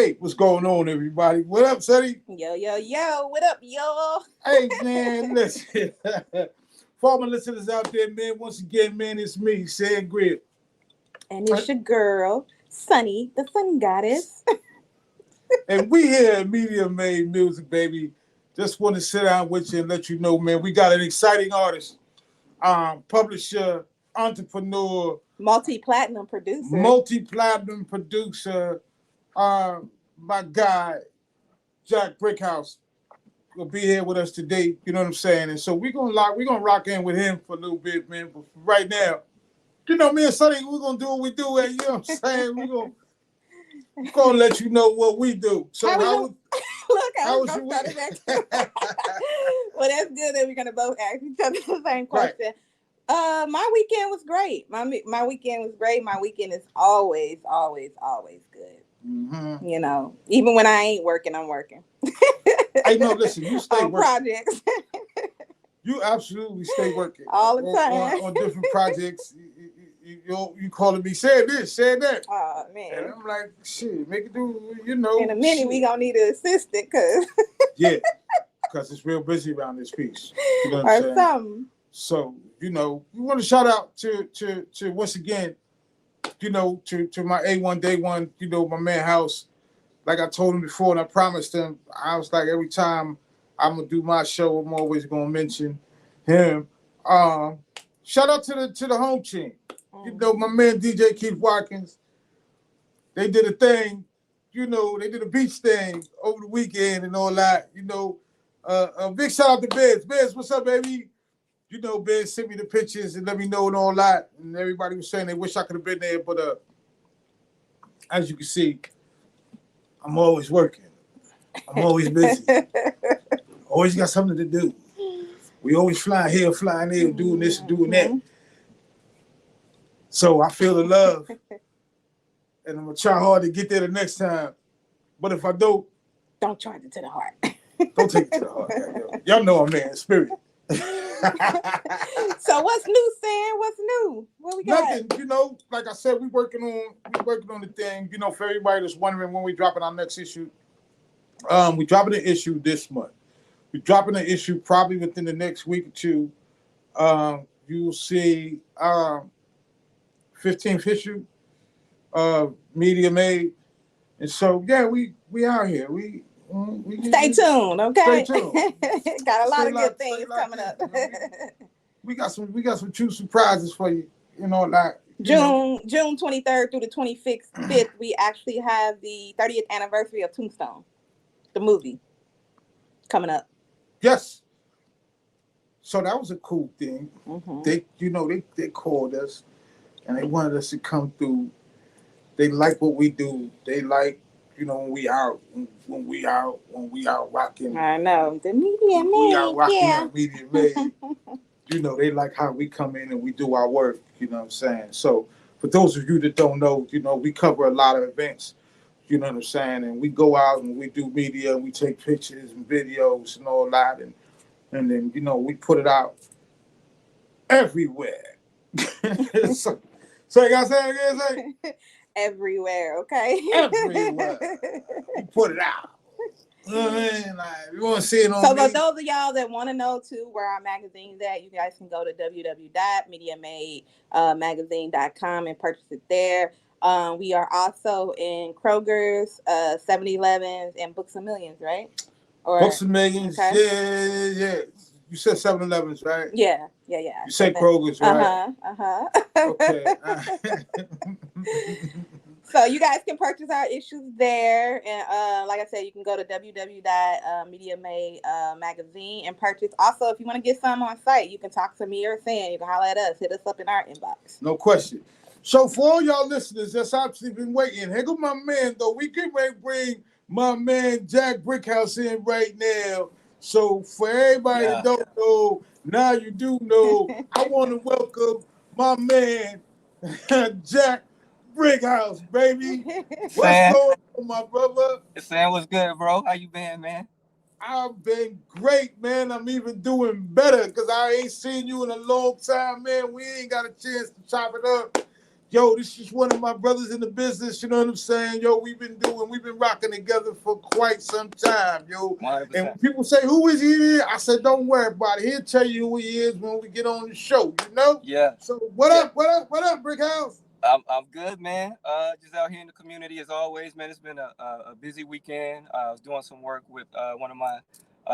Hey, what's going on, everybody? What up, Sonny? Yo, yo, yo. What up, y'all? Hey, man, listen. For all my listeners out there, man, once again, man, it's me, Sangria. And it's your girl, Sunny, the Sun Goddess. And we here at Media Made Music, baby. Just want to sit down with you and let you know, man, we got an exciting artist, publisher, entrepreneur, multi-platinum producer, my guy, Jack BRICKHOUSE, will be here with us today. You know what I'm saying? And so we're gonna rock in with him for a little bit, man. But for right now, you know, me and Sonny, we're gonna do what we do. And you know what I'm saying? We're gonna let you know what we do. So Look, I was gonna start it. Well, that's good that we're gonna both ask each other the same question. Right. My weekend was great. My weekend was great. My weekend is always good. Mm-hmm. You know, even when I ain't working, I'm working. Hey, no, listen, you stay on working. Projects. You absolutely stay working all the time on different projects. You calling me, say this, say that. Oh man! And I'm like, shit, make it do. You know, in a minute we gonna need an assistant, cause yeah, because it's real busy around this piece. You know what I'm saying? Something. So you know, we want to shout out to once again, you know, to my A1 Day One, you know, my man House. Like I told him before, and I promised him, I was like, every time I'm gonna do my show, I'm always gonna mention him. Shout out to the home team. You know, my man DJ Keith Watkins. They did a thing, you know, they did a beach thing over the weekend and all that. You know, a big shout out to Biz. Biz, what's up, baby? You know, Biz sent me the pictures and let me know and all that. And everybody was saying they wish I could have been there, but as you can see, I'm always working. I'm always busy. Always got something to do. We always flying here, flying there, doing this and doing that. So I feel the love. And I'm going to try hard to get there the next time. But if I don't charge it to the heart. Don't take it to the heart. Y'all know I'm man, spirit. So what's new, Sam? What's new? What we got? Nothing. You know, like I said, we working on the thing. You know, for everybody that's wondering when we dropping our next issue. We dropping an issue this month. We dropping an issue probably within the next week or two. You'll see 15th issue, Media Made. And so yeah, we out here. We stay tuned, okay? Stay tuned. Got a lot of good things coming up. You know, we got some true surprises for you. You know, like June 23rd through the 25th, we actually have the 30th anniversary of Tombstone, the movie, coming up. Yes. So that was a cool thing. Mm-hmm. They called us and they wanted us to come through. They like what we do. They like, you know, when we out rocking. I know. The Media Made. We out rocking the Media Made. You know, they like how we come in and we do our work, you know what I'm saying? So for those of you that don't know, you know, we cover a lot of events, you know what I'm saying? And we go out and we do media and we take pictures and videos and all that. And then, you know, we put it out everywhere. So you got to say? Everywhere, okay? Everywhere. We put it out. You know what I mean? Like, you want to see it on So for those of y'all that want to know, too, where our magazine's at, you guys can go to www.mediamademagazine.com and purchase it there. We are also in Kroger's, 7-Elevens, and Books A Millions, right? Books A Millions, okay. Yeah. You said 7-Elevens, right? Yeah. You said Kroger's, right? Okay. So you guys can purchase our issues there. And like I said, you can go to www.mediamade magazine and purchase. Also, if you want to get some on site, you can talk to me or Sam. You can holler at us. Hit us up in our inbox. No question. So for all y'all listeners that's actually been waiting, here go my man, though. We can bring my man Jack BRICKHOUSE in right now. So for everybody that don't know, now you do know, I want to welcome my man, Jack BRICKHOUSE, baby. What's going on, my brother? Sam, what's good, bro? How you been, man? I've been great, man. I'm even doing better because I ain't seen you in a long time, man. We ain't got a chance to chop it up. Yo, this is one of my brothers in the business. You know what I'm saying? Yo, we've been rocking together for quite some time, yo. 100%. And when people say, who is he? I said, don't worry about it. He'll tell you who he is when we get on the show, you know? Yeah. So what up, BRICKHOUSE? I'm good, man. Just out here in the community as always, man. It's been a busy weekend. I was doing some work with one of my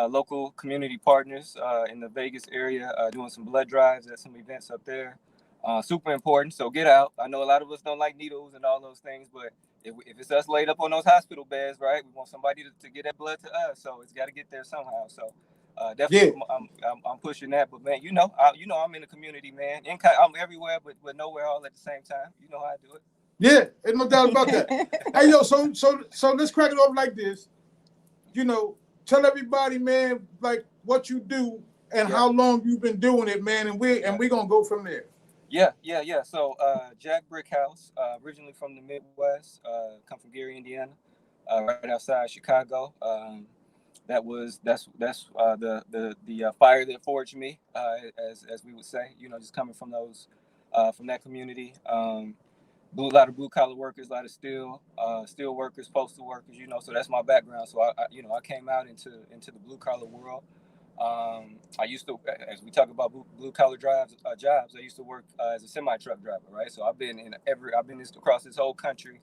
local community partners in the Vegas area, doing some blood drives at some events up there. Super important. So get out. I know a lot of us don't like needles and all those things, but if it's us laid up on those hospital beds, right, we want somebody to get that blood to us. So it's got to get there somehow. So definitely, yeah. I'm pushing that. But man, I'm in the community, man. I'm everywhere, but nowhere all at the same time. You know how I do it. Yeah, ain't no doubt about that. Hey, yo, so let's crack it off like this. You know, tell everybody, man, like what you do and how long you've been doing it, man, and we're gonna go from there. Yeah. So Jack BRICKHOUSE, originally from the Midwest, come from Gary, Indiana, right outside Chicago. That's the fire that forged me, as we would say. You know, just coming from those from that community. A lot of blue collar workers, a lot of steel workers, postal workers. You know, so that's my background. So I came out into the blue collar world. I used to, as we talk about blue collar jobs, I used to work as a semi truck driver, right? So I've been across this whole country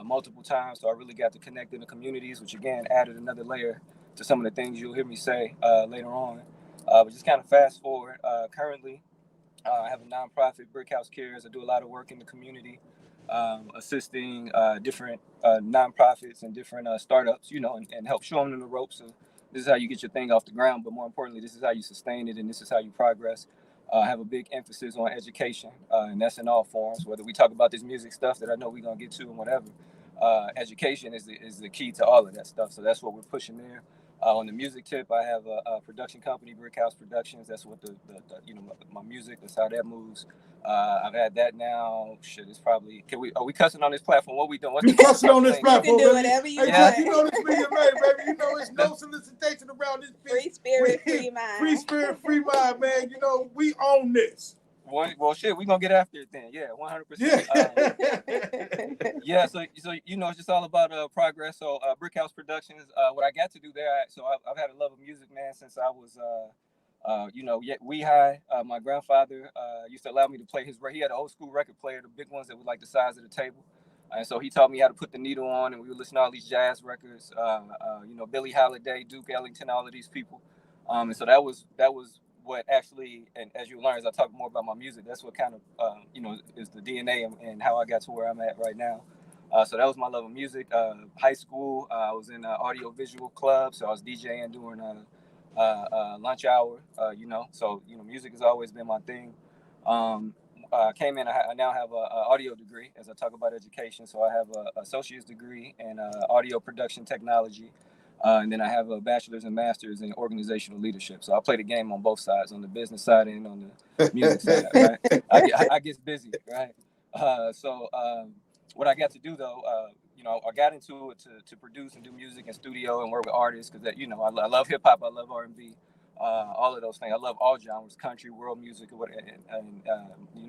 multiple times. So I really got to connect in the communities, which again added another layer to some of the things you'll hear me say later on. But just kind of fast forward. Currently, I have a nonprofit, BRICKHOUSE Cares. I do a lot of work in the community, assisting different nonprofits and different startups, you know, and help show them the ropes. So this is how you get your thing off the ground, but more importantly, this is how you sustain it, and this is how you progress. I have a big emphasis on education, and that's in all forms, whether we talk about this music stuff that I know we're going to get to and whatever. Education is the key to all of that stuff, so that's what we're pushing there. On the music tip, I have a production company, BRICKHOUSE Productions. That's what my music, that's how that moves. I've had that now. Shit, it's probably. Are we cussing on this platform? What we doing? We cussing on this platform. You can do whatever you want. You know this being made, baby. You know it's no solicitation around this. Free spirit, free mind. Free spirit, free mind, man. You know we own this. Well, shit, we gonna get after it then. Yeah, 100%. Yeah. So you know, it's just all about progress. So BRICKHOUSE Productions. What I got to do there. I've had a love of music, man, since I was wee high. My grandfather used to allow me to play he had an old school record player, the big ones that were like the size of the table. And so he taught me how to put the needle on, and we would listen to all these jazz records. Billie Holiday, Duke Ellington, all of these people. And so that was what actually, and as you learn, as I talk more about my music, that's what kind of, is the DNA and how I got to where I'm at right now. So that was my love of music. High school, I was in an audio visual club, so I was DJing during lunch hour, so, music has always been my thing. Came in, I now have an audio degree as I talk about education. So I have an associate's degree in audio production technology. And then I have a bachelor's and master's in organizational leadership. So I play the game on both sides, on the business side and on the music side, right? I get busy, right? What I got to do though, I got into it to produce and do music and studio and work with artists because I love hip hop, I love R&B, all of those things. I love all genres, country, world music, and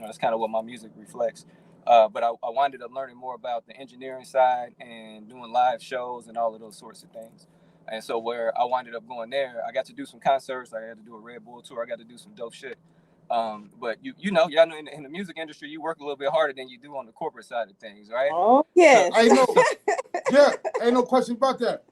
that's kind of what my music reflects. But I winded up learning more about the engineering side and doing live shows and all of those sorts of things. And so where I winded up going there, I got to do some concerts. I had to do a Red Bull tour. I got to do some dope shit. But y'all know in the music industry, you work a little bit harder than you do on the corporate side of things, right? Oh, yes. I know. Yeah, ain't no question about that.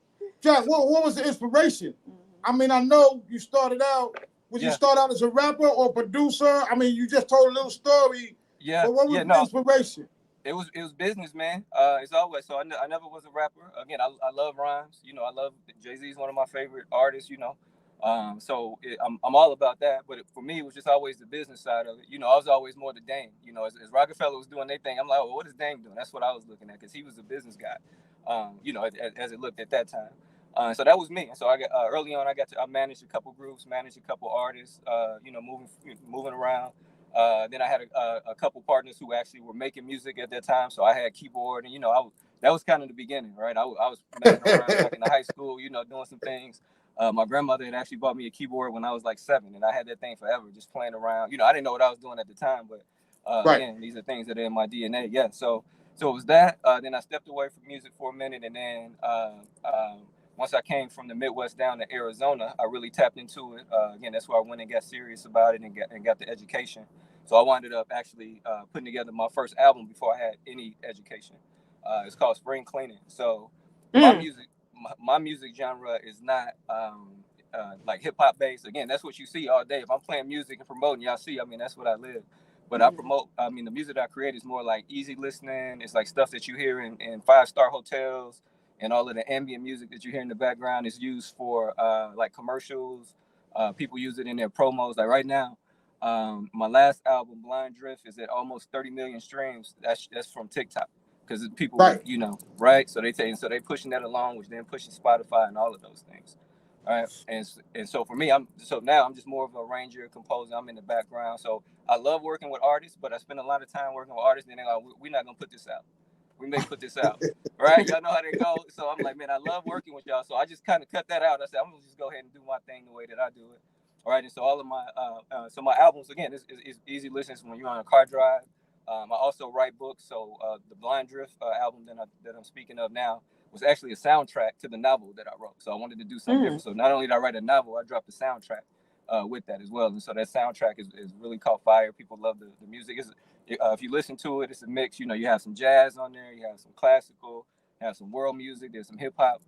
Jack, what was the inspiration? I mean, I know you started out. Would you start out as a rapper or producer? I mean, you just told a little story. Yeah. But what was the inspiration? It was business, man. It's always so. I never was a rapper. Again, I love rhymes. I love Jay-Z is one of my favorite artists. I'm all about that. But for me, it was just always the business side of it. I was always more the Dame. As Rockefeller was doing their thing, I'm like, well, what is Dame doing? That's what I was looking at because he was a business guy. As it looked at that time. So that was me. So I got early on. I managed a couple groups, managed a couple artists. Moving around. Then I had a couple partners who actually were making music at that time. So I had keyboard, and that was kind of the beginning, right? I was messing around back in the high school, doing some things. My grandmother had actually bought me a keyboard when I was like 7, and I had that thing forever, just playing around. I didn't know what I was doing at the time, but Again, these are things that are in my DNA. Yeah. So it was that. Then I stepped away from music for a minute, and then once I came from the Midwest down to Arizona, I really tapped into it. Again, that's where I went and got serious about it and got the education. So I wound up actually putting together my first album before I had any education. It's called Spring Cleaning. So my music genre is not like hip hop based. Again, that's what you see all day. If I'm playing music and promoting, y'all see. I mean, that's what I live. But I promote. I mean, the music I create is more like easy listening. It's like stuff that you hear in 5-star hotels, and all of the ambient music that you hear in the background is used for like commercials. People use it in their promos. Like right now, my last album, Blind Drift, is at almost 30 million streams. That's from TikTok, because people, right? So they pushing that along, which then pushes Spotify and all of those things. All right, and so for me, now I'm just more of a arranger, composer. I'm in the background, so I love working with artists, but I spend a lot of time working with artists, and they're like, we're not gonna put this out. We may put this out, right? Y'all know how they go. So I'm like, man, I love working with y'all. So I just kind of cut that out. I said, I'm gonna just go ahead and do my thing the way that I do it. All right, and so all of my my albums, again, is easy listens when you're on a car drive. I also write books. So the Blind Drift album that I'm speaking of now was actually a soundtrack to the novel that I wrote. So I wanted to do something different. So not only did I write a novel, I dropped a soundtrack with that as well. And so that soundtrack is really caught fire. People love the music. If you listen to it, it's a mix. You have some jazz on there, you have some classical, you have some world music, there's some hip hop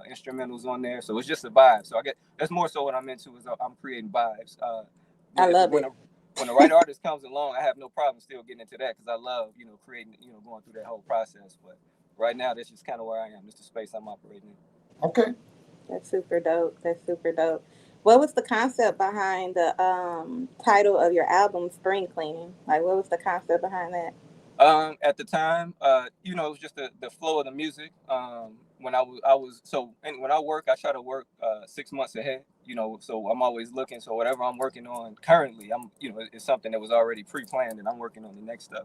instrumentals on there. So it's just a vibe. So that's more so what I'm into, is I'm creating vibes. I love it. When the right artist comes along, I have no problem still getting into that, because I love, creating, going through that whole process. But right now, that's just kind of where I am. It's the space I'm operating in. Okay. That's super dope. What was the concept behind the title of your album, Spring Cleaning? Like, what was the concept behind that? At the time, it was just the flow of the music. When when I work, I try to work 6 months ahead. So I'm always looking. So whatever I'm working on currently, it's something that was already pre-planned, and I'm working on the next stuff.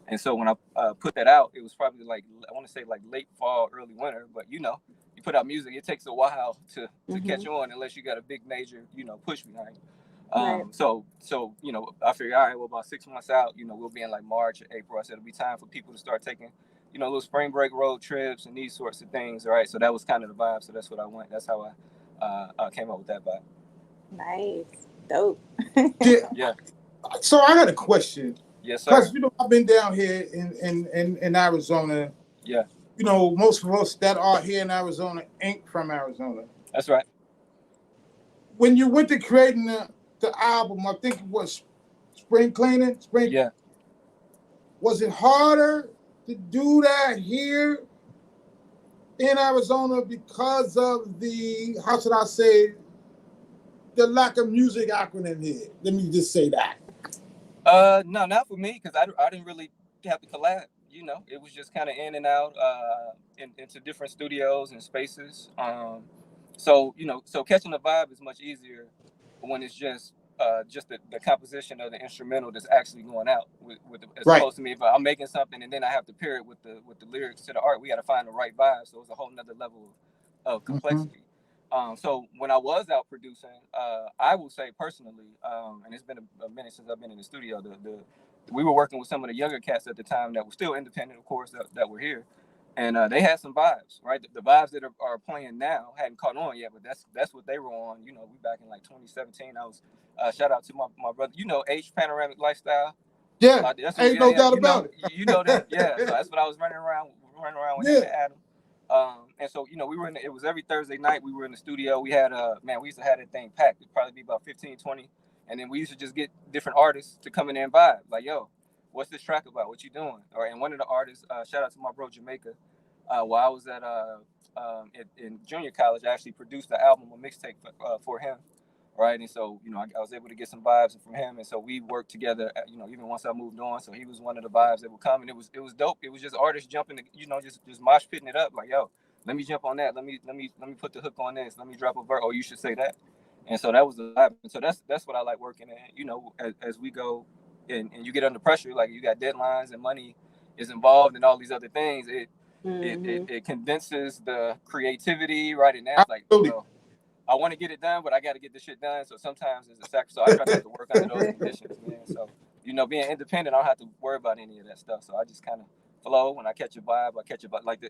And so when I put that out, it was probably like, I want to say like late fall, early winter. But you put out music, it takes a while to catch on, unless you got a big major push behind you. Right. So I figured, all right, well, about 6 months out, we'll be in like March or April. I said it'll be time for people to start taking, little spring break road trips and these sorts of things. All right. So that was kind of the vibe. So that's what I went. That's how I came up with that vibe. Nice. Dope. Yeah. So I got a question. Yes, sir. Because, I've been down here in Arizona. Yeah. Most of us that are here in Arizona ain't from Arizona. That's right. When you went to creating the album, I think it was Spring Cleaning. Yeah. Was it harder to do that here in Arizona because of the, how should I say, the lack of music acronym here? Let me just say that. No, not for me, because I didn't really have to collab. It was just kind of in and out into different studios and spaces. So catching the vibe is much easier when it's just the composition of the instrumental that's actually going out as opposed to me. If I'm making something and then I have to pair it with the lyrics to the art, we got to find the right vibe. So it's a whole nother level of complexity. So when I was out producing, I will say personally, and it's been a minute since I've been in the studio, we were working with some of the younger cats at the time that were still independent, of course, that were here. And they had some vibes, right? The vibes that are playing now hadn't caught on yet, but that's what they were on. We back in like 2017. I was shout out to my brother, H Panoramic Lifestyle. Yeah, ain't no doubt about it. You know that, yeah. So that's what I was running around with him and Adam. And so we were it was every Thursday night. We were in the studio. We had we used to have that thing packed. It'd probably be about 15, 20, and then we used to just get different artists to come in there and vibe. Like, yo, what's this track about? What you doing? And one of the artists, shout out to my bro Jamaica. While I was in junior college, I actually produced the album, a mixtape for him, right? And so I was able to get some vibes from him, and so we worked together. Even once I moved on, so he was one of the vibes that would come, and it was dope. It was just artists jumping, just mosh pitting it up, like, yo, let me jump on that. Let me put the hook on this. Let me drop a verse. Oh, you should say that. And so that was the vibe. And so that's what I like working in. As we go and you get under pressure, like you got deadlines and money is involved and all these other things. It condenses the creativity, right? And that's like, I want to get it done, but I got to get the shit done. So sometimes it's a sacrifice. So I try not to work under those conditions, man. So you know, being independent, I don't have to worry about any of that stuff. So I just kind of flow. When I catch a vibe, I catch a vibe like the,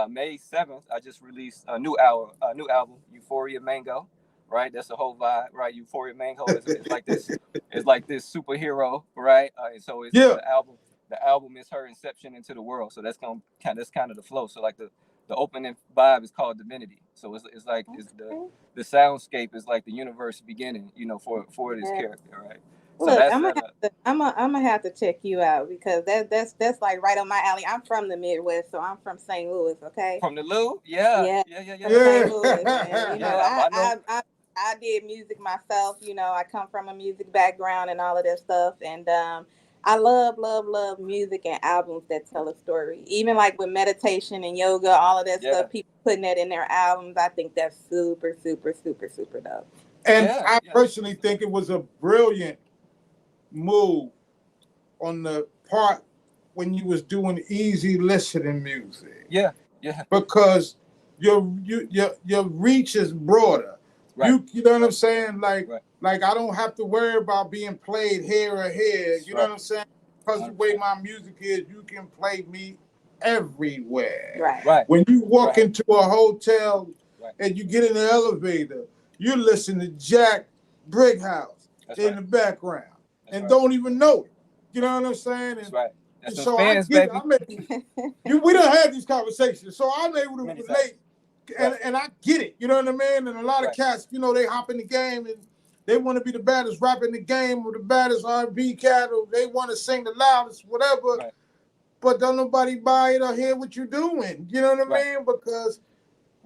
May 7th, I just released a new album, Euphoria Mango. Right, that's the whole vibe. Right, Euphoria Mango is like this. It's like this superhero. Right, and so it's Yeah. the album. The album is her inception into the world. So that's kind of the flow. So like the opening vibe is called Divinity. So it's like it's the soundscape is like the universe beginning. You know, for this character. Right. So Look, that's I'm gonna have to check you out because that's like right on my alley. I'm from the Midwest, so I'm from St. Louis. Okay. from the Lou. Yeah. From St. Louis, and you know, Yeah, I did music myself. You know, I come from a music background and all of that stuff, and I love music and albums that tell a story. Even like with meditation and yoga, all of that stuff, people putting that in their albums. I think that's super dope. And I personally think it was a brilliant move on the part when you was doing easy listening music. Yeah. Because your reach is broader. Right. You know what I'm saying? Like I don't have to worry about being played here or here. You know what I'm saying? Because the way my music is, you can play me everywhere. Right. When you walk into a hotel and you get in the elevator, you listen to Jack BRICKHOUSE the background and don't even know it. You know what I'm saying? That's right. That's so fans, we done had these conversations, so I'm able to relate, and I get it. You know what I mean? And a lot of cats, you know, they hop in the game and they want to be the baddest rapper in the game or the baddest R&B cat, or they want to sing the loudest, whatever. But don't nobody buy it or hear what you're doing. You know what I mean? Because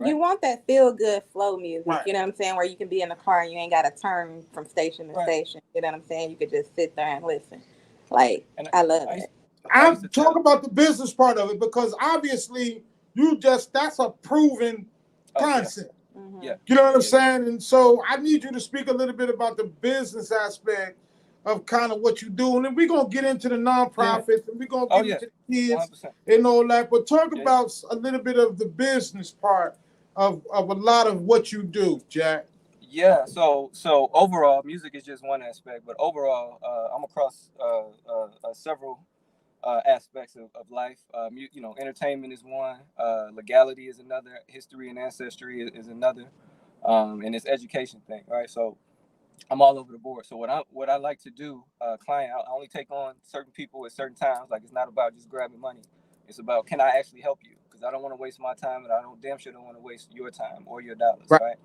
you want that feel good flow music. You know what I'm saying? Where you can be in the car and you ain't got to turn from station to station. You know what I'm saying? You could just sit there and listen. Like, I love it. I'm talking about the business part of it because obviously that's a proven concept. Yeah. You know what I'm saying? And so I need you to speak a little bit about the business aspect of kind of what you do. And then we're going to get into the nonprofits and we're going to get into the kids 100%. And all that. But talk about a little bit of the business part of a lot of what you do, Jack. Yeah, so overall, music is just one aspect, but overall, I'm across several aspects of life. You know, entertainment is one, legality is another, history and ancestry is another, and it's education thing, right? So I'm all over the board. So what I like to do, I only take on certain people at certain times. Like, it's not about just grabbing money. It's about, can I actually help you? Because I don't want to waste my time, and I damn sure don't want to waste your time or your dollars, right?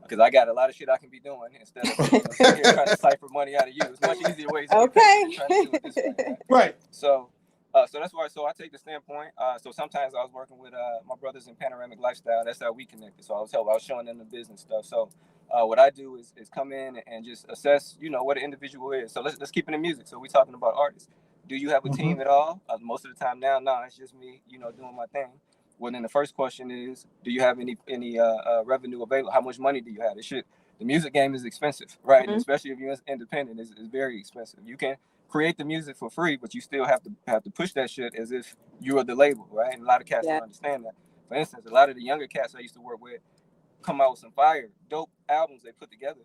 Because I got a lot of shit I can be doing instead of sitting here trying to cipher money out of you. It's much easier ways to get paid than trying to do it this way, right? So that's why. So I take the standpoint. So sometimes I was working with my brothers in Panoramic Lifestyle. That's how we connected. So I was showing them the business stuff. So what I do is come in and just assess, you know, what an individual is. So let's keep it in music. So we're talking about artists. Do you have a team at all? Most of the time now, no, it's just me, you know, doing my thing. Well, then the first question is, do you have any revenue available? How much money do you have? The music game is expensive, right? And especially if you're independent, it's very expensive. You can create the music for free, but you still have to push that shit as if you are the label, right? And a lot of cats don't understand that. For instance, a lot of the younger cats I used to work with come out with some dope albums they put together.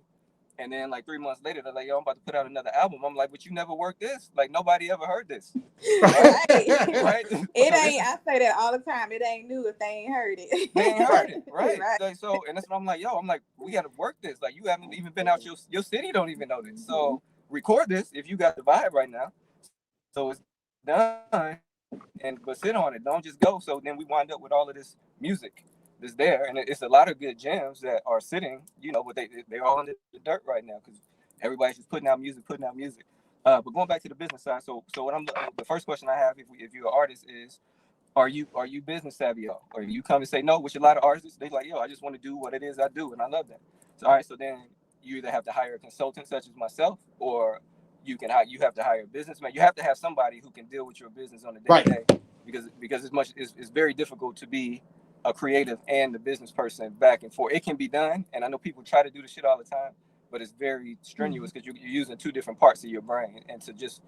And then like 3 months later, they're like, yo, I'm about to put out another album. I'm like, but you never worked this. Like, nobody ever heard this. Right? Right? It ain't, I say that all the time. It ain't new if they ain't heard it. They ain't heard it, right? Like, so, and that's what I'm like, we got to work this. Like, you haven't even been out your city, don't even know this. So record this if you got the vibe right now. So it's done, but sit on it. Don't just go. So then we wind up with all of this music that's there, and it's a lot of good gems that are sitting, you know, but they're all in the dirt right now because everybody's just putting out music. But going back to the business side, so what the first question I have, if you're an artist, is, are you business savvy at all? Or you come and say no, which a lot of artists, they like, yo, I just want to do what it is I do, and I love that. So all right, so then you either have to hire a consultant such as myself, or you have to hire a businessman. You have to have somebody who can deal with your business on a day-to-day, because it's very difficult to be a creative and the business person back and forth. It can be done, and I know people try to do the shit all the time, but it's very strenuous because you're using two different parts of your brain, and to just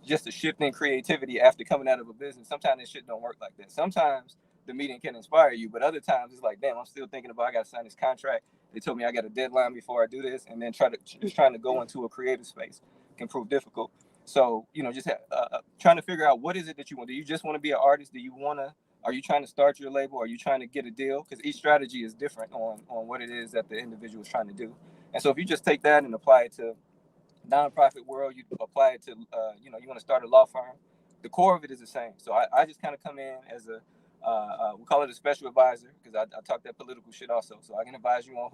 a shift in creativity after coming out of a business, sometimes that shit don't work like that. Sometimes the meeting can inspire you, but other times it's like, damn, I'm still thinking about, I got to sign this contract. They told me I got a deadline before I do this, and then trying to go into a creative space can prove difficult. So, just trying to figure out what is it that you want. Do you just want to be an artist? Are you trying to start your label? Are you trying to get a deal? Because each strategy is different on what it is that the individual is trying to do. And so if you just take that and apply it to nonprofit world, you apply it to, you want to start a law firm, the core of it is the same. So I just kind of come in as a, we call it a special advisor, because I talk that political shit also. So I can advise you on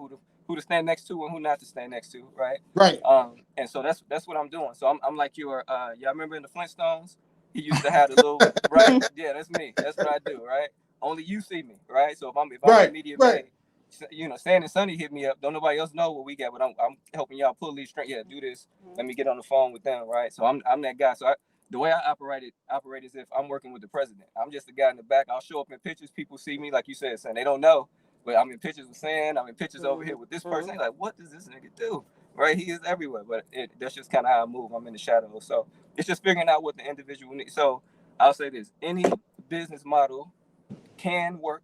who to stand next to and who not to stand next to, right? Right. And so that's what I'm doing. So I'm like y'all remember in the Flintstones? He used to have the little, right? Yeah, that's me. That's what I do, right? Only you see me, right? So if I'm a media man, Stan and Sonny hit me up. Don't nobody else know what we got, but I'm helping y'all pull these strings. Yeah, do this. Let me get on the phone with them, right? So I'm that guy. So the way I operate as if I'm working with the president. I'm just the guy in the back. I'll show up in pictures. People see me, like you said, son. They don't know, but I'm in pictures with Sam. I'm in pictures over here with this person. They're like, what does this nigga do? Right? He is everywhere, but that's just kind of how I move. I'm in the shadows. So it's just figuring out what the individual needs. So I'll say this: any business model can work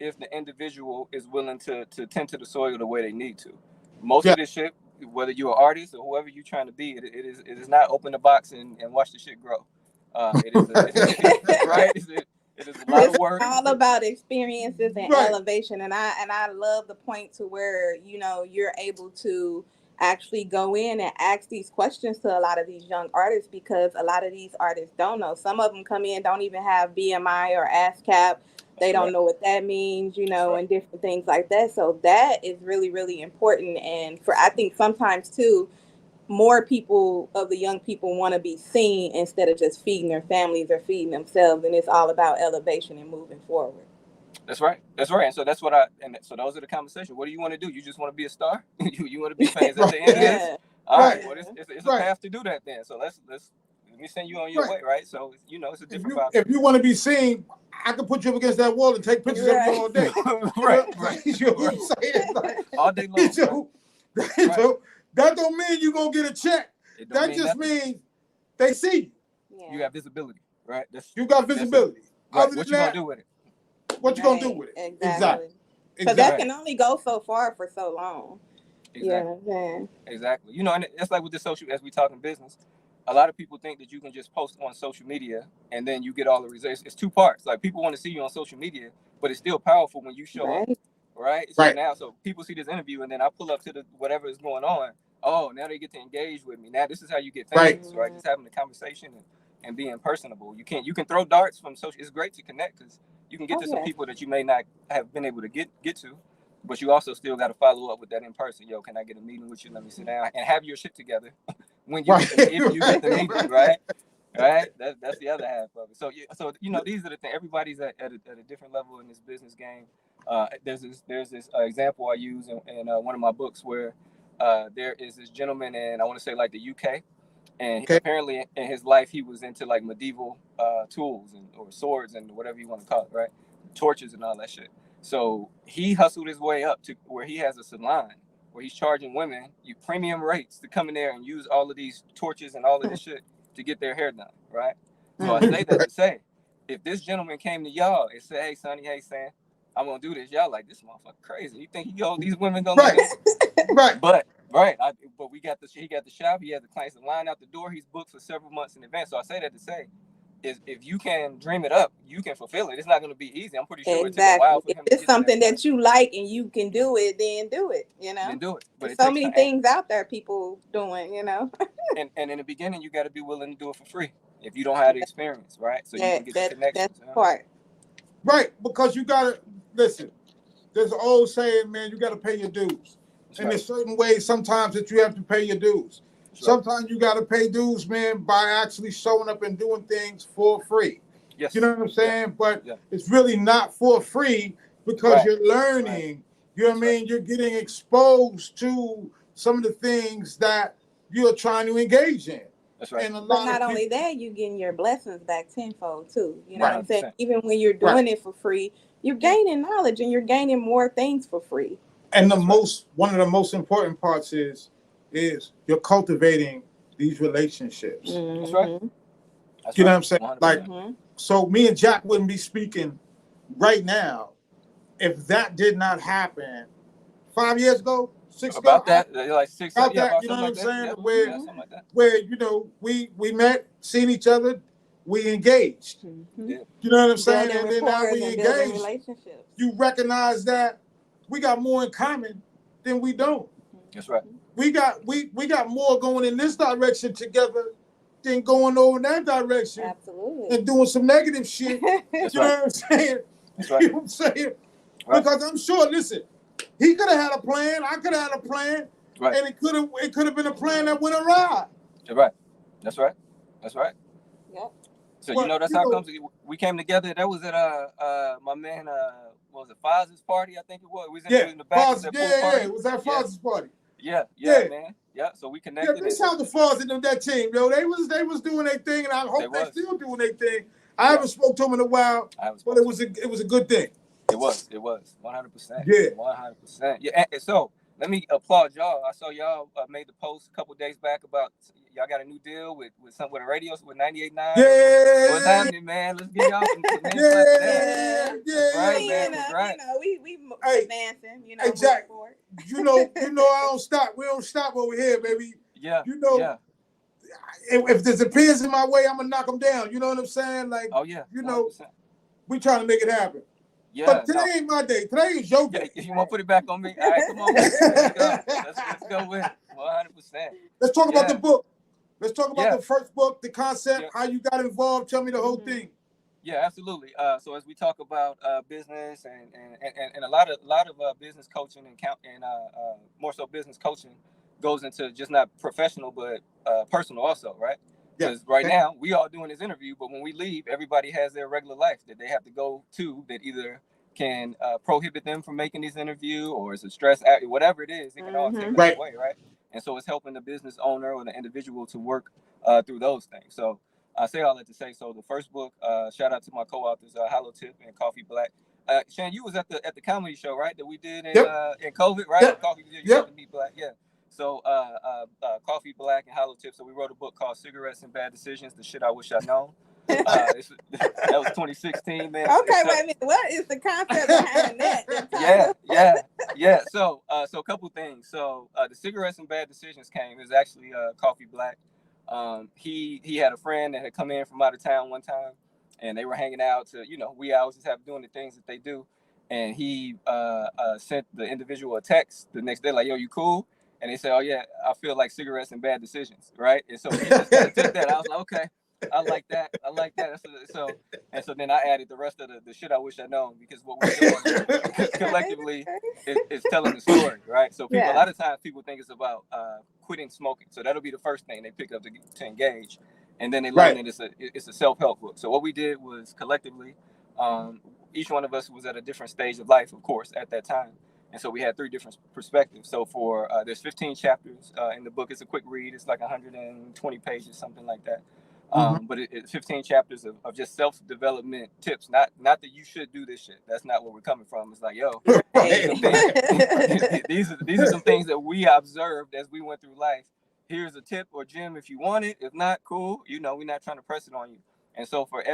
if the individual is willing to tend to the soil the way they need to. Most of this shit, whether you're an artist or whoever you're trying to be, it is not open the box and watch the shit grow. It is right. It is a lot of work. It's all about experiences and elevation, and I love the point to where you're able to actually go in and ask these questions to a lot of these young artists, because a lot of these artists don't know. Some of them come in, don't even have BMI or ASCAP. They don't know what that means, and different things like that. So that is really, really important. And I think sometimes too, more people of the young people want to be seen instead of just feeding their families or feeding themselves. And it's all about elevation and moving forward. That's right. And so that's what so those are the conversations. What do you want to do? You just want to be a star? you want to be famous at the end of this? All right. Well, it's a path to do that then. So let's let me send you on your way, right? So it's a different vibe. If you want to be seen, I can put you up against that wall and take pictures of you all day. right. You know what I'm saying? Like, all day long. That don't mean you're gonna get a check. That just means they see you. Yeah. You got visibility, right? You got visibility. Right. What you gonna do with it? What you gonna do with it? Exactly. So that can only go so far for so long. Exactly. Yeah. Exactly. And it's like with the social, as we talk in business, a lot of people think that you can just post on social media and then you get all the results. It's two parts. Like, people want to see you on social media, but it's still powerful when you show up. Right. So people see this interview and then I pull up to whatever is going on. Oh, now they get to engage with me. Now this is how you get famous, right? Just having a conversation and being personable. You can throw darts from social. It's great to connect because you can get to some people that you may not have been able to get to, but you also still got to follow up with that in person. Yo, can I get a meeting with you? Let me sit down and have your shit together when you if you get the meeting, right? Right. That's the other half of it. So these are the things. Everybody's at a different level in this business game. There's this example I use in one of my books where there is this gentleman in, I want to say, like, the UK, and apparently in his life he was into like medieval tools or swords and whatever you want to call it, right? Torches and all that shit. So he hustled his way up to where he has a salon where he's charging women premium rates to come in there and use all of these torches and all of this shit to get their hair done, right? So I say that to say, if this gentleman came to y'all and said, hey, Sonny, hey, Sam, I'm gonna do this, y'all like, this motherfucker crazy. You think these women gonna let him? But he got the shop. He has the clients that line out the door. He's booked for several months in advance. So I say that to say, is if you can dream it up, you can fulfill it. It's not going to be easy. I'm pretty sure it took a while for him. If it's something that you like and you can do it, then do it. Then do it. But there's so many things out there people doing. And in the beginning, you got to be willing to do it for free if you don't have the experience, right? So you can get the connections. That's the part. Right, because you gotta listen. There's an old saying, man. You got to pay your dues. And there's certain ways sometimes that you have to pay your dues. Sometimes you got to pay dues, man, by actually showing up and doing things for free. Yes. You know what I'm saying? But it's really not for free because you're learning. You know what I mean? You're getting exposed to some of the things that you're trying to engage in. That's right. And but not only that, you're getting your blessings back tenfold too. You know what I'm saying? Even when you're doing it for free, you're gaining knowledge and you're gaining more things for free. And one of the most important parts is you're cultivating these relationships. Mm-hmm. That's right. You know what I'm saying? 100%. Like, so me and Jack wouldn't be speaking right now if that did not happen 5 years ago, about that, like 6, about yeah, that. about You know what I'm like saying? Yeah, Where, yeah, something like that. Where we met, seen each other, we engaged. Mm-hmm. Yeah. You know what I'm saying? Building And then now we and building engaged. relationships. You recognize that we got more in common than we don't. That's right. We got more going in this direction together than going over in that direction. Absolutely. And doing some negative shit. That's you know right. what I'm saying? That's right. You know what I'm saying? Right. Because I'm sure, listen, he could have had a plan, I could have had a plan, right. And it could have been a plan that went awry. Right. That's right. That's right. Yep. So that's how it comes. We came together. That was at my man what was it, Foz's party? I think it was. We was in the back of that pool party. It was at Foz's party. Yeah, man. Yeah. So we connected. Yeah, shout out to Foz and that team, yo. They was doing their thing, and I hope they still doing their thing. I haven't spoke to them in a while, but it was a good thing. It was 100%. Yeah, 100%. Yeah. And so let me applaud y'all. I saw y'all made the post a couple of days back about y'all got a new deal with a radio with 98.9. Yeah. What's happening, man? Let's give y'all some names yeah. for that. Yeah. Right, man. Congrats. We advancing. Exactly. You know, I don't stop. We don't stop over here, baby. Yeah. If there's a pins in my way, I'm gonna knock them down. You know what I'm saying? Like, oh yeah. 100%. We trying to make it happen. Yeah. But today ain't my day. Today is your day. If you want to put it back on me, all right, come on. Let's go. Let's go with 100%. Let's talk about the book. Let's talk about the first book, the concept, how you got involved. Tell me the whole thing. Yeah, absolutely. So as we talk about business and a lot of business coaching and more so business coaching goes into just not professional but personal also, right? Because now we all doing this interview, but when we leave, everybody has their regular life that they have to go to that either can prohibit them from making this interview or is a stress out, whatever it is, it can all take that away, right? And so it's helping the business owner or the individual to work through those things. So I say all that to say, so the first book, shout out to my co-authors, Hollow Tip and Coffee Black. Shan, you was at the comedy show, right? That we did in COVID, right? Yep. Coffee, you got to meet Black, yeah. So Coffee Black and Hollow Tip. So we wrote a book called Cigarettes and Bad Decisions, the shit I wish I'd known. That was 2016, man. Okay, wait a minute. What is the concept behind that? Yeah. So a couple things. So the Cigarettes and Bad Decisions came. It was actually Coffee Black. He had a friend that had come in from out of town one time, and they were hanging out to, we always just have doing the things that they do. And he sent the individual a text the next day, like, yo, you cool? And they said, oh yeah, I feel like cigarettes and bad decisions, right? And so he just kind of took that. I was like, okay, I like that. So then I added the rest of the shit I wish I'd known, because what we're doing collectively is telling the story, right? So people, a lot of times people think it's about quitting smoking. So that'll be the first thing they pick up to engage, and then they learn that it's a self-help book. So what we did was collectively, each one of us was at a different stage of life, of course, at that time. And so we had 3 different perspectives. So for there's 15 chapters in the book. It's a quick read. It's like 120 pages, something like that. But it's 15 chapters of just self-development tips. Not that you should do this shit. That's not where we're coming from. It's like, yo, these are some things that we observed as we went through life. Here's a tip or gem if you want it. If not, cool. We're not trying to press it on you. And so for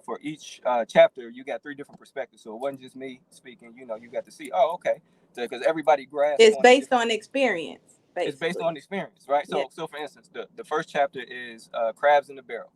for each chapter, you got 3 different perspectives. So it wasn't just me speaking. You got to see, oh, okay, because everybody grasps. It's based on experience. Basically. It's based on experience, right? So, so for instance, the first chapter is crabs in the barrel,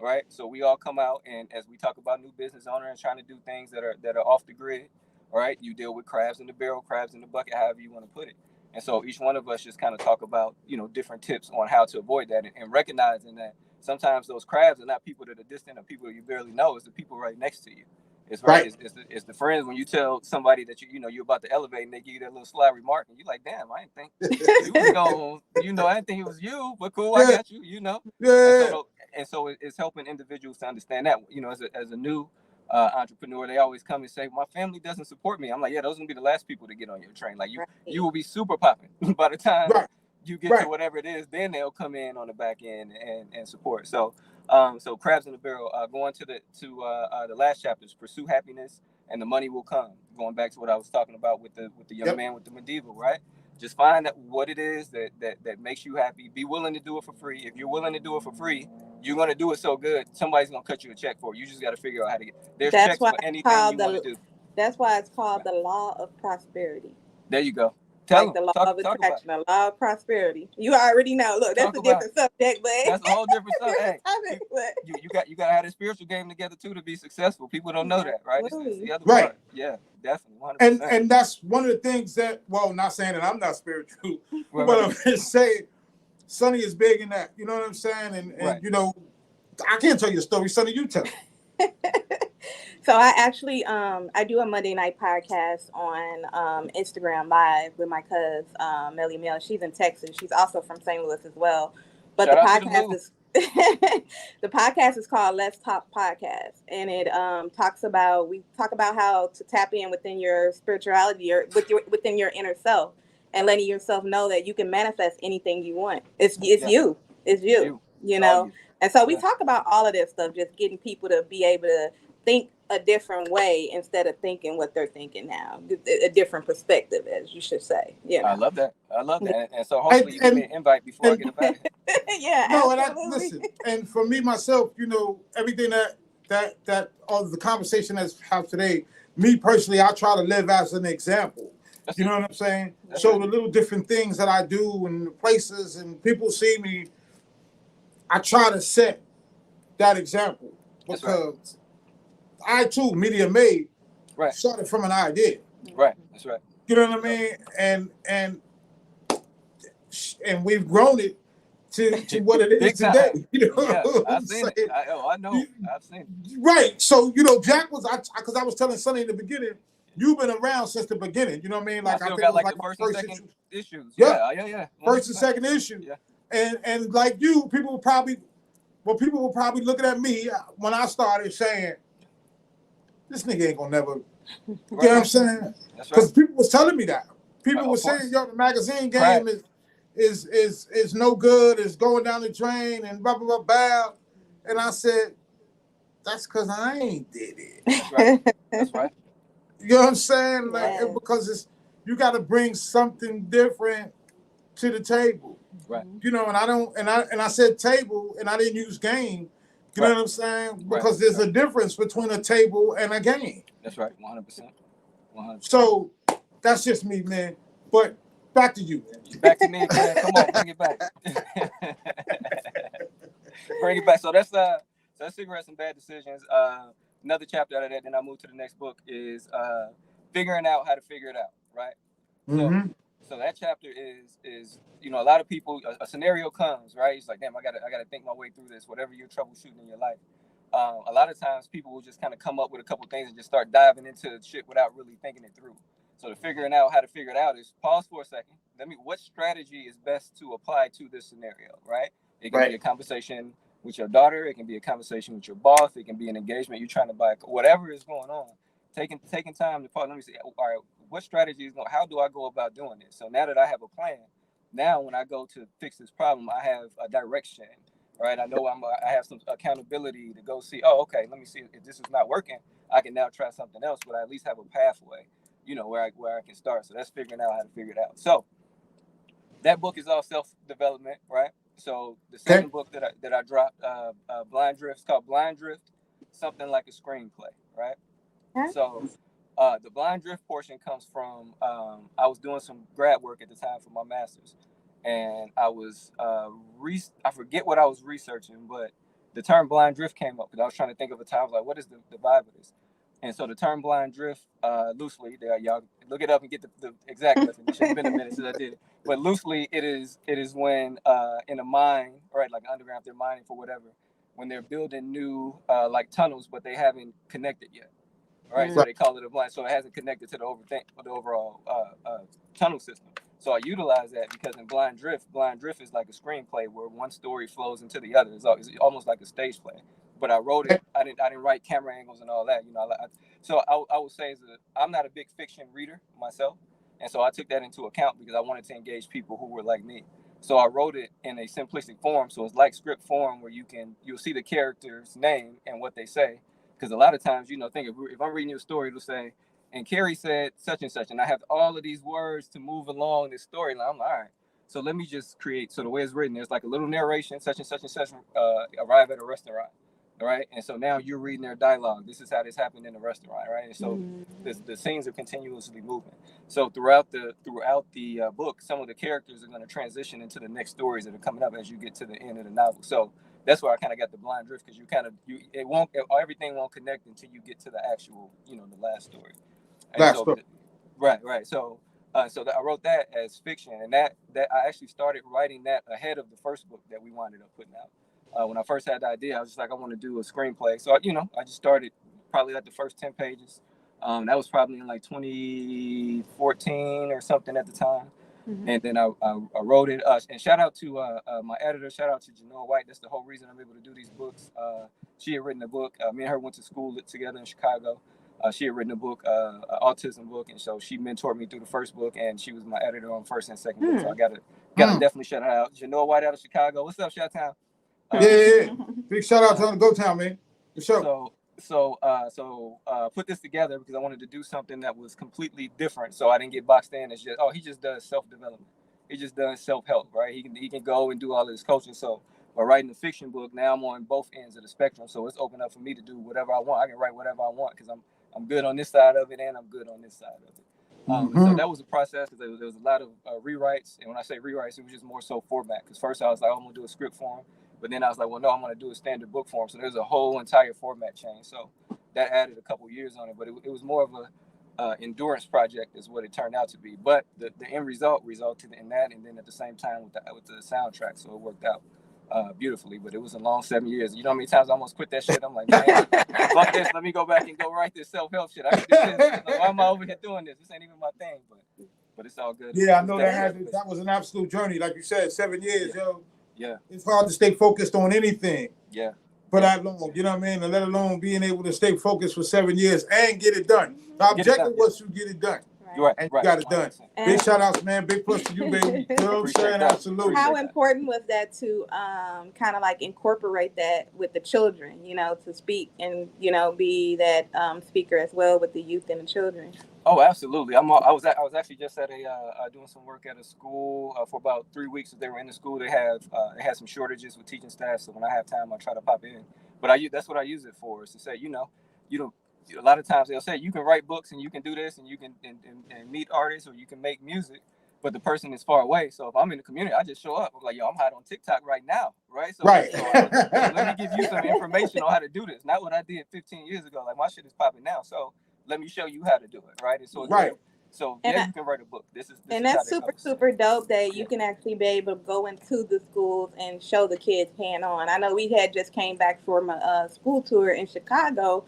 right? So we all come out, and as we talk about new business owner and trying to do things that are off the grid, right? You deal with crabs in the barrel, crabs in the bucket, however you want to put it. And so each one of us just kind of talk about, different tips on how to avoid that, and recognizing that sometimes those crabs are not people that are distant or people you barely know. It's the people right next to you. It's right. It's the friends when you tell somebody that you're about to elevate, and they give you that little sly remark, and you're like, damn, I didn't think you was going. I didn't think it was you, but cool, I got you. Yeah. And so it's helping individuals to understand that. As a new entrepreneur, they always come and say, my family doesn't support me. I'm like, yeah, those are gonna be the last people to get on your train. Like you will be super popping by the time you get to whatever it is. Then they'll come in on the back end and support. So crabs in the barrel. Going to the last chapters, pursue happiness and the money will come. Going back to what I was talking about with the young man with the medieval, right? Just find out what it is that makes you happy. Be willing to do it for free. If you're willing to do it for free, you're gonna do it so good, somebody's gonna cut you a check for it. You just got to figure out how to get. There's checks for anything you want to do. That's why it's called the law of prosperity. There you go. Like the law of attraction, the law of prosperity. You already know. Look, that's a different subject, but that's a whole different subject. Hey, topic, but you got to have the spiritual game together too to be successful. People don't know that, right? It's the other right. part. Yeah, definitely. 100%. And that's one of the things that, well, not saying that I'm not spiritual, but I'm just saying Sonny is big in that. You know what I'm saying? And you know, I can't tell you a story. Sonny, you tell. So I actually I do a Monday night podcast on Instagram Live with my cousin Melly Mel. She's in Texas. She's also from St. Louis as well. But the podcast is the podcast is called Let's Talk Podcast, and it we talk about how to tap in within your spirituality or within your inner self, and letting yourself know that you can manifest anything you want. It's you. You know. And so we talk about all of this stuff, just getting people to be able to think a different way instead of thinking what they're thinking now, a different perspective, as you should say. Yeah, I love that. And so hopefully you give me an invite before I get about it. Yeah, no, and listen, and for me myself, you know, everything that all the conversation that's had today, me personally, I try to live as an example. You know what I'm saying? So the little different things that I do and places and people see me, I try to set that example because I too, Media Made, started from an idea. Right, that's right. You know what I mean? And we've grown it to what it is today. You know I've seen it. I know. I've seen it. Right. So, you know, Jack was, because I was telling Sonny in the beginning, you've been around since the beginning. You know what I mean? Like, I think got it was like the first and second issues. Yeah. First and second issue. Yeah. And like you, people were probably looking at me when I started saying, this nigga ain't gonna never, you know what I'm saying? Because people was telling me that. People were saying, yo, the magazine game is no good, it's going down the drain and blah, blah, blah, blah. And I said, that's because I ain't did it. That's right. You know what I'm saying? Like, because you got to bring something different to the table. Right. You know, and I said table and I didn't use game. You know what I'm saying? Because there's a difference between a table and a game. That's right. 100%. 100%. So that's just me, man. But back to you. Back to me again. Come on, bring it back. Bring it back. So that's Cigarettes and Bad Decisions. Another chapter out of that, then I move to the next book, is figuring out how to figure it out, right? Mm-hmm. So that chapter is you know, a lot of people, a scenario comes, right? It's like, damn, I gotta think my way through this, whatever you're troubleshooting in your life. A lot of times people will just kind of come up with a couple things and just start diving into shit without really thinking it through. So figuring out how to figure it out is pause for a second. What strategy is best to apply to this scenario, right? It can be a conversation with your daughter. It can be a conversation with your boss. It can be an engagement you're trying to buy. Whatever is going on, taking time to pause. Let me see. All right, what strategy is going? How do I go about doing this? So now that I have a plan, now when I go to fix this problem, I have a direction, right? I know I have some accountability to go see. Oh, okay. Let me see if this is not working. I can now try something else, but I at least have a pathway, you know, where I can start. So that's figuring out how to figure it out. So that book is all self-development, right? So the second book that I dropped, Blind Drift, it's called Blind Drift, something like a screenplay, right? So the Blind Drift portion comes from, I was doing some grad work at the time for my master's, and I was, I forget what I was researching, but the term blind drift came up because I was trying to think of a time. I was like, what is the vibe of this? And so the term blind drift, loosely, there, y'all look it up and get the exact definition. It's been a minute since I did it. But loosely, it is when in a mine, right, like underground, if they're mining for whatever, when they're building new like tunnels, but they haven't connected yet, right? So they call it a blind. So it hasn't connected to the overall tunnel system. So I utilize that because in blind drift is like a screenplay where one story flows into the other. It's almost like a stage play. But I wrote it. I didn't write camera angles and all that. You know, so I would say I'm not a big fiction reader myself, and so I took that into account because I wanted to engage people who were like me. So I wrote it in a simplistic form, so it's like script form where you'll see the character's name and what they say. Because a lot of times, you know, think if I'm reading your story, it'll say, and Carrie said such and such, and I have all of these words to move along this storyline. I'm like, all right. So let me just create. So the way it's written, there's like a little narration, such and such and such arrive at a restaurant. right? And so now you're reading their dialogue. This is how this happened in the restaurant, right? And so the scenes are continuously moving. So throughout the book, some of the characters are going to transition into the next stories that are coming up as you get to the end of the novel. So that's where I kind of got the blind drift, because everything won't connect until you get to the actual, the last story. And Last so, story. right. So, I wrote that as fiction, and that I actually started writing that ahead of the first book that we wound up putting out. When I first had the idea, I was just like, I want to do a screenplay. So, I just started probably like the first 10 pages. That was probably in like 2014 or something at the time. And then I wrote it. And shout out to my editor. Shout out to Janelle White. That's the whole reason I'm able to do these books. She had written a book. Me and her went to school together in Chicago. She had written a book, an autism book, and so she mentored me through the first book, and she was my editor on first and second book. So I gotta definitely shout her out. Janelle White out of Chicago. What's up, Chi-Town? Yeah. Big shout out to Go Town, man. For sure. So put this together because I wanted to do something that was completely different. So I didn't get boxed in as just, he just does self-development. He just does self-help, right? He can go and do all of this coaching. So by writing the fiction book, now I'm on both ends of the spectrum. So it's open up for me to do whatever I want. I can write whatever I want because I'm good on this side of it and I'm good on this side of it. So that was a process because there was a lot of rewrites. And when I say rewrites, it was just more so format. Because first I was like, I'm going to do a script form. But then I was like, well, no, I'm going to do a standard book form. So there's a whole entire format change. So that added a couple years on it. But it was more of a endurance project is what it turned out to be. But the end result resulted in that. And then at the same time with the soundtrack. So it worked out beautifully. But it was a long 7 years. You know how many times I almost quit that shit? I'm like, man, fuck this. Let me go back and go write this self-help shit. I can do this. Like, why am I over here doing this? This ain't even my thing. But it's all good. Yeah, I know that was an absolute journey. Like you said, 7 years, yo. Yeah. It's hard to stay focused on anything. Yeah. For that long, you know what I mean? And let alone being able to stay focused for 7 years and get it done. The objective was to get it done. Right. And you got it done. Big shout outs, man. Big plus to you, baby. You know what I'm saying? Absolutely. How important was that to kind of like incorporate that with the children, to speak and, be that speaker as well with the youth and the children? Oh, absolutely. I was actually just at doing some work at a school for about 3 weeks. They were in the school. They had some shortages with teaching staff. So when I have time, I try to pop in. But that's what I use it for, is to say, a lot of times they'll say you can write books and you can do this and you can and meet artists or you can make music, but the person is far away. So if I'm in the community, I just show up. I'm like, yo, I'm hot on TikTok right now, right? So, right. So let me give you some information on how to do this. Not what I did 15 years ago. Like, my shit is popping now. So let me show you how to do it, right? And so right. So you can write a book. This and that's super dope that you can actually be able to go into the schools and show the kids hand on. I know we had just came back from a school tour in Chicago,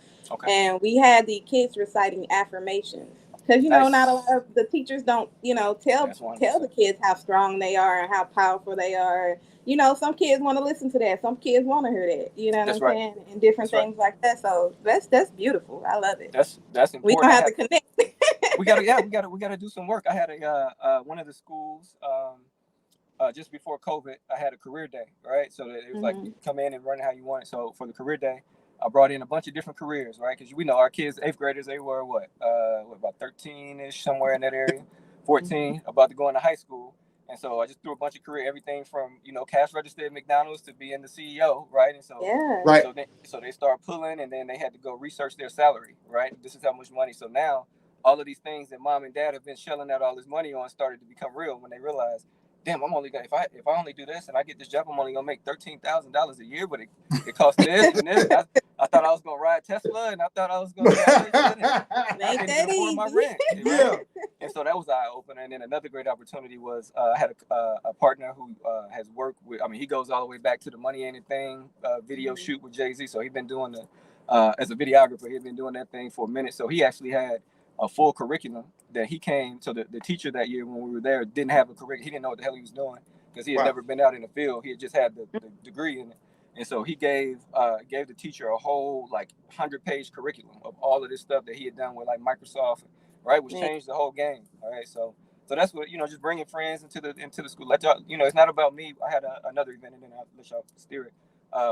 and we had the kids reciting affirmations. Because, not a lot of the teachers don't, tell the kids how strong they are and how powerful they are. Some kids want to listen to that. Some kids want to hear that. You know what I'm saying? And different things like that. So that's beautiful. I love it. That's important. We gonna have to connect. we gotta do some work. I had one of the schools just before COVID. I had a career day, right? So it was like, you come in and run how you want it. So for the career day, I brought in a bunch of different careers, right? Because we know our kids, 8th graders, they were about 13-ish, somewhere in that area, 14, about to go into high school. And so I just threw a bunch of career, everything from, cash register at McDonald's to being the CEO, right? And so, so they start pulling, and then they had to go research their salary, right? This is how much money. So now all of these things that mom and dad have been shelling out all this money on started to become real when they realized, damn, I'm only gonna, if I only do this and I get this job, I'm only gonna make $13,000 a year, but it costs this and this. And I thought I was gonna ride Tesla, and I thought I was gonna afford my rent. Right? And so that was eye opener. And then another great opportunity was I had a partner who has worked with. I mean, he goes all the way back to the Money Ain't a Thing video shoot with Jay-Z. So he's been doing as a videographer, he'd been doing that thing for a minute. So he actually had a full curriculum that he came. So the teacher that year when we were there didn't have a curriculum. He didn't know what the hell he was doing because he had never been out in the field. He had just had the degree in it. And so he gave the teacher a whole 100-page curriculum of all of this stuff that he had done with Microsoft, right? Which changed the whole game. All right. So that's what, just bringing friends into the school. Let y'all, it's not about me. I had another event, and then I'll let y'all steer it.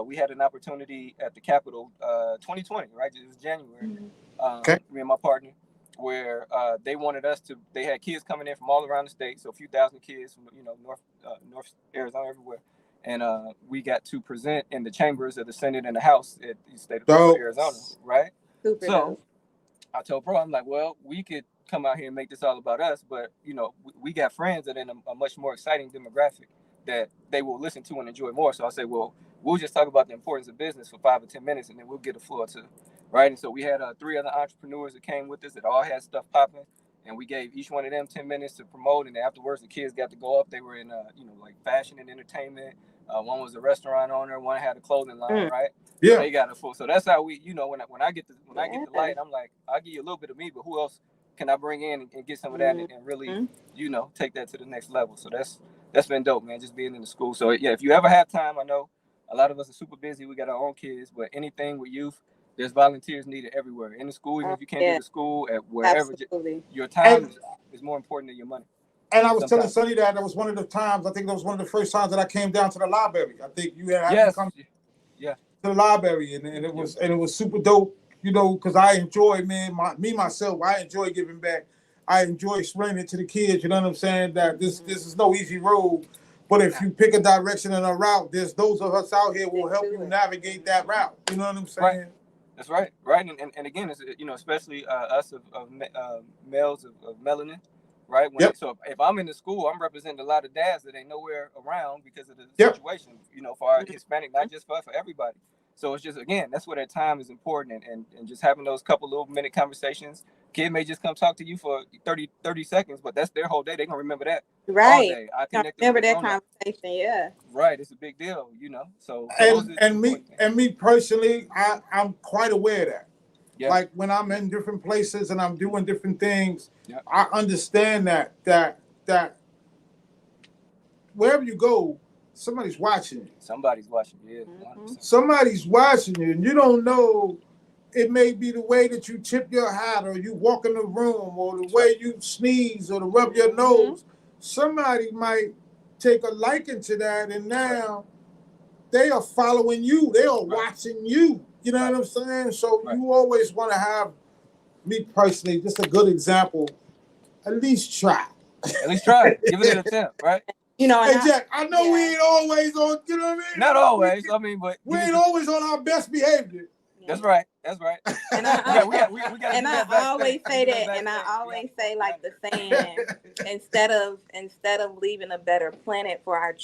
We had an opportunity at the Capitol 2020, right? It was January. Me and my partner, where they wanted us to. They had kids coming in from all around the state, so a few thousand kids from North Arizona, everywhere, and we got to present in the chambers of the Senate and the House at the state of Arizona, right? Super so dope. I told bro, I'm like, well, we could come out here and make this all about us, but you know, we got friends that are in a much more exciting demographic that they will listen to and enjoy more. So I say, well, we'll just talk about the importance of business for 5 or 10 minutes, and then we'll get the floor to, right? And so we had 3 other entrepreneurs that came with us that all had stuff popping, and we gave each one of them 10 minutes to promote. And then afterwards, the kids got to go up. They were in, like fashion and entertainment. One was a restaurant owner. One had a clothing line, right? Yeah. So they got a full. So that's how we, when I get the light, I'm like, I'll give you a little bit of me, but who else can I bring in and get some of that and really, take that to the next level? So that's been dope, man. Just being in the school. So yeah, if you ever have time, I know a lot of us are super busy. We got our own kids, but anything with youth, there's volunteers needed everywhere in the school. Even if you can't do the school, at wherever, your time is more important than your money. And I was telling Sonny that was one of the times. I think that was one of the first times that I came down to the library. I think you had come to the library, and it was super dope. Because I enjoy, man, myself, I enjoy giving back. I enjoy explaining to the kids, you know what I'm saying, that this is no easy road. But if you pick a direction and a route, there's those of us out here will help you navigate that route. You know what I'm saying? Right. That's right. Right. And again, it's, especially us of males of melanin, right? So if I'm in the school, I'm representing a lot of dads that ain't nowhere around because of the situation, for our Hispanic, not just for everybody. So it's just, again, that's where that time is important, and just having those couple little minute conversations. Kid may just come talk to you for 30 seconds, but that's their whole day. They're going to remember that all day. I remember that conversation, Right. It's a big deal, So and me personally, I'm quite aware of that. Yeah. Like when I'm in different places and I'm doing different things, I understand that wherever you go, somebody's watching you. Somebody's watching you. Somebody's watching you, and you don't know. It may be the way that you tip your hat, or you walk in the room, or the way you sneeze, or to rub your nose. Somebody might take a liking to that, and now they are following you. They are watching you. You know what I'm saying? So you always want to have, me personally, just a good example. At least try. At least try. Give it an attempt, right? Hey, Jack, I know we ain't always on, you know what I mean? Not always. But we ain't always on our best behavior. That's right. And I always say that, and I always say like the saying, instead of leaving a better planet for our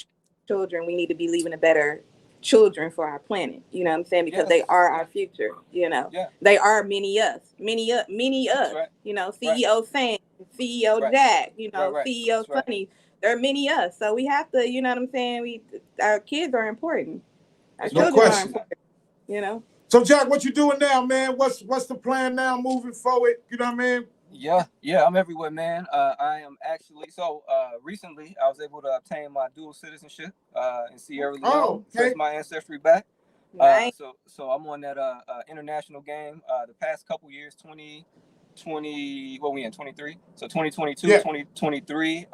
children, we need to be leaving a better children for our planet. You know what I'm saying? Because they are our future. They are many us. Right. CEO Sam, CEO Jack. CEO Sonny. There are many us. So we have to. You know what I'm saying? Our kids are important. Our children are important. So Jack, what you doing now, man? What's the plan now moving forward? You know what I mean? Yeah, I'm everywhere, man. I am actually recently I was able to obtain my dual citizenship in Sierra Leone. Trace my ancestry back. Right. So I'm on that international game. The past couple years, 2020, what we in 23? So 2022, 2023.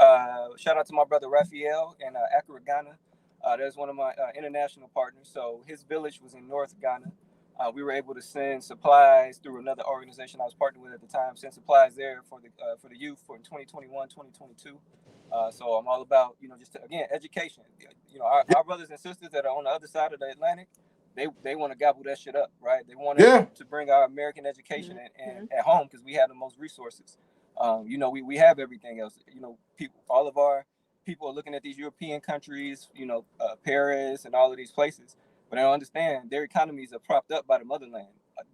Shout out to my brother Raphael in Accra, Ghana. There's one of my international partners. So his village was in North Ghana. We were able to send supplies through another organization I was partnered with at the time, send supplies there for the youth for 2021, 2022. So I'm all about, just again, education. Our brothers and sisters that are on the other side of the Atlantic, they want to gobble that shit up, right? They want to bring our American education and at home because we have the most resources. We have everything else. All of our people are looking at these European countries, Paris and all of these places. But I don't understand their economies are propped up by the motherland.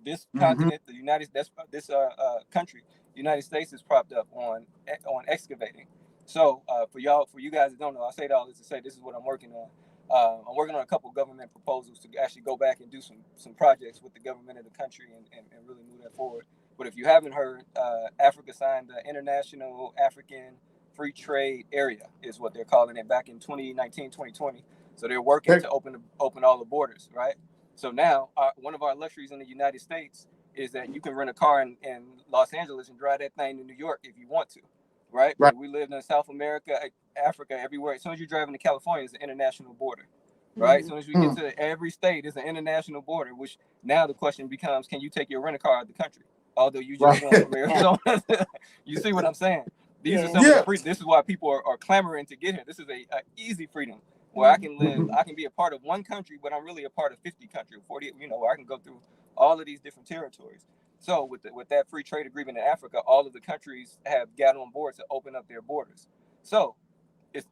This continent, the country, the United States, is propped up on excavating. So for you guys that don't know, I say that all this to say this is what I'm working on. I'm working on a couple of government proposals to actually go back and do some projects with the government of the country and really move that forward. But if you haven't heard, Africa signed the International African Free Trade Area is what they're calling it back in 2019, 2020. So they're working to open all the borders, right? So now one of our luxuries in the United States is that you can rent a car in Los Angeles and drive that thing to New York if you want to, right? But we lived in South America, Africa, everywhere. As soon as you're driving to California, it's an international border, right? As soon as we get to every state, it's an international border, which now the question becomes, can you take your rent a car out of the country? Although you just went from Arizona. You see what I'm saying? These are some of the free. This is why people are clamoring to get here. This is a easy freedom. where I can live, I can be a part of one country, but I'm really a part of 50 countries, 40, where I can go through all of these different territories. So with that free trade agreement in Africa, all of the countries have got on board to open up their borders. So it's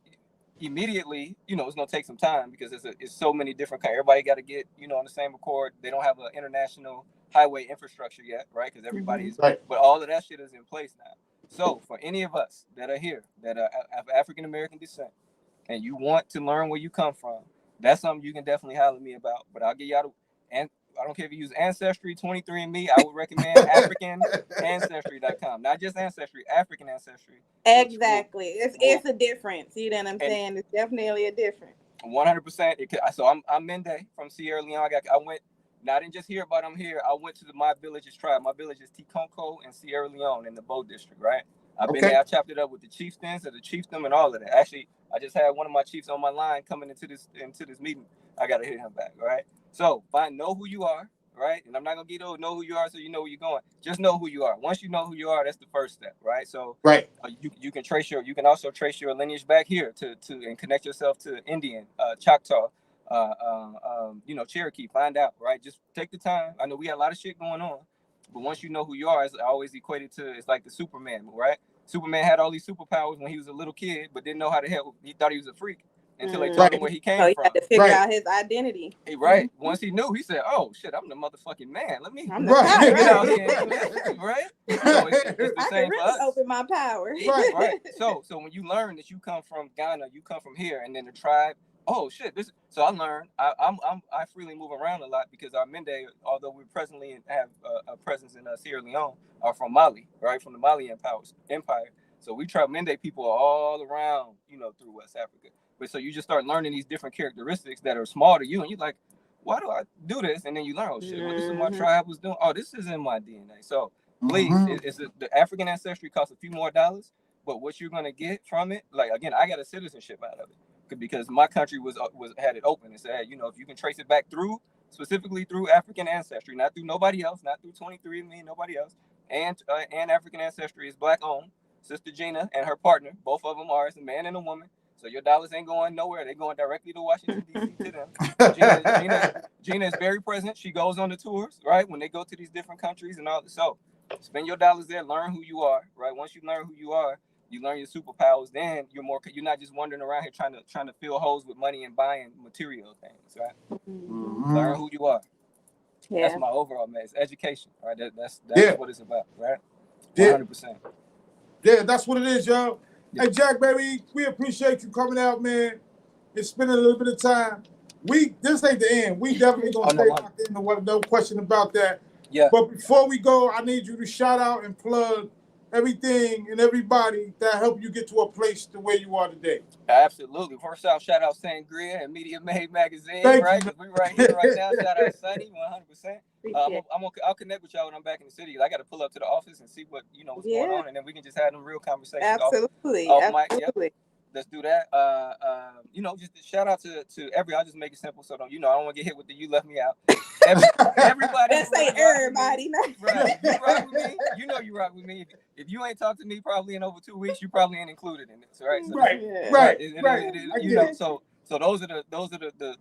immediately, it's going to take some time because it's so many different countries. Everybody got to get, on the same accord. They don't have an international highway infrastructure yet, right? Because everybody's, but all of that shit is in place now. So for any of us that are here, that are of African-American descent, and you want to learn where you come from, that's something you can definitely holler at me about. But I'll get y'all and I don't care if you use Ancestry, 23andMe. I would recommend AfricanAncestry.com. Not just Ancestry, African Ancestry. Exactly. It's a difference. You know what I'm saying? It's definitely a difference. 100%. So I'm Mende from Sierra Leone. I went, I didn't just hear about I'm here. I went to my village's tribe. My village is Tikonko in Sierra Leone in the Bow District, right? I've been there. I chopped it up with the chieftains and the chiefdom and all of that. Actually, I just had one of my chiefs on my line coming into this meeting. I got to hit him back, right? So know who you are, right? And I'm not going to get to know who you are so you know where you're going. Just know who you are. Once you know who you are, that's the first step, right? So you can also trace your lineage back here to and connect yourself to Indian, Choctaw, Cherokee. Find out, right? Just take the time. I know we had a lot of shit going on, but once you know who you are, it's always equated to, it's like the Superman, right? Superman had all these superpowers when he was a little kid, but didn't know how to help. He thought he was a freak until they told him where he came from. So he had to figure out his identity. Right. Once he knew, he said, "Oh shit, I'm the motherfucking man. Let me." I'm the power, right. So it's the same for us. Open my power. Right. So when you learn that you come from Ghana, you come from here, and then the tribe. Oh shit! So I learned. I freely move around a lot because our Mende, although we presently have a presence in Sierra Leone, are from Mali, right? From the Mali Empire. So we tribe Mende people all around, through West Africa. But so you just start learning these different characteristics that are small to you, and you're like, why do I do this? And then you learn, oh shit, well, this is my tribe was doing. Oh, this is in my DNA. So please, the African ancestry costs a few more dollars, but what you're gonna get from it, like again, I got a citizenship out of it because my country had it open and said, if you can trace it back specifically through African ancestry, not through nobody else, not through 23andMe, nobody else, and African ancestry is Black owned. Sister Gina and her partner, both of them are, it's a man and a woman. So your dollars ain't going nowhere. They're going directly to Washington, D.C. to them. Gina is very present. She goes on the tours, right? When they go to these different countries and all. So spend your dollars there. Learn who you are, right? Once you learn who you are, you learn your superpowers. Then you're not just wandering around here trying to fill holes with money and buying material things, right? Learn who you are. Yeah. That's my overall message. Education, right? That's what it's about, right? 100%. Yeah, that's what it is, y'all. Hey, Jack, baby, we appreciate you coming out, man. It's been a little bit of time. This ain't the end. We definitely gonna stay locked in. No question about that. Yeah. But before we go, I need you to shout out and plug everything and everybody that helped you get to a place to where you are today. Absolutely. First off, shout out Sangria and Media Made Magazine, right? We're right here right now. Shout out Sunny, 100%. I'll connect with y'all when I'm back in the city. I got to pull up to the office and see what's going on, and then we can just have them real conversations. Absolutely. Absolutely. Let's do that. Just shout out to I'll just make it simple so I don't want to get hit with the you left me out. Everybody. Let's say everybody. Right. You rock with me. You rock with me. If you ain't talked to me probably in over 2 weeks, you probably ain't included in this, right? So Right. So those are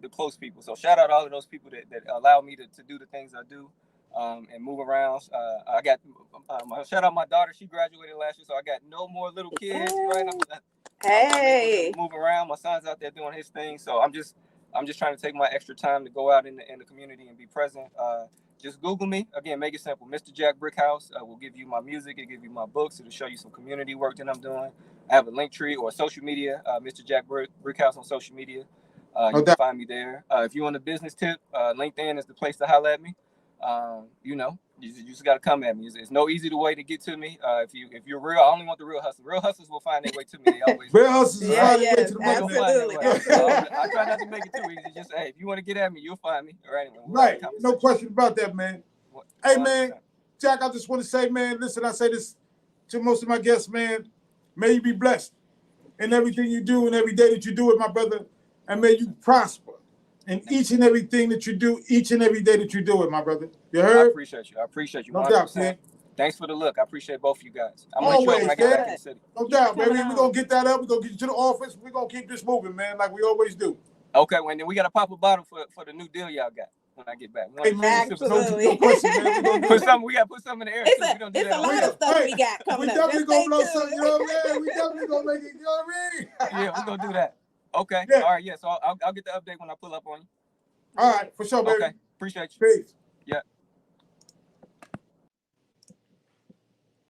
the close people. So shout out all of those people that allow me to do the things I do. And move around. I got shout out my daughter. She graduated last year, so I got no more little kids. Right? I'm moving around. My son's out there doing his thing. So I'm just trying to take my extra time to go out in the community and be present. Just Google me again. Make it simple. Mr. Jack BRICKHOUSE. Will give you my music. It'll give you my books. It'll show you some community work that I'm doing. I have a link tree or social media. Mr. Jack BRICKHOUSE on social media. You can find me there. If you want a business tip, LinkedIn is the place to holler at me. You just got to come at me. It's no easy way to get to me. If you're real, I only want the real hustlers. Real hustlers will find their way to me. They always real hustlers will find their way to the absolutely. I try not to make it too easy. Just if you want to get at me, you'll find me. All right. Right. No question about that, man. Hey, man, Jack, I just want to say, man, listen, I say this to most of my guests, man. May you be blessed in everything you do and every day that you do it, my brother, and may you prosper. And each and everything that you do, each and every day that you do it, my brother. You heard? I appreciate you. 100%. No doubt, man. Thanks for the look. I appreciate both of you guys. I'm always, when I get back in the city. No doubt, baby. We're going to get that up. We're going to get you to the office. We're going to keep this moving, man, like we always do. Okay, well, then we got to pop a bottle for the new deal y'all got when I get back. Hey, man, no question, man. We got to put some in the air. It's too. We don't do it's that a lot of stuff we got coming up. We definitely going to blow something, you know what I'm saying? We definitely going to make it, you know what I mean? Yeah, we're going to do that. Okay. Yeah. All right, yeah. So I'll get the update when I pull up on you. All right, for sure, baby. Okay. Appreciate you. Peace. Yeah.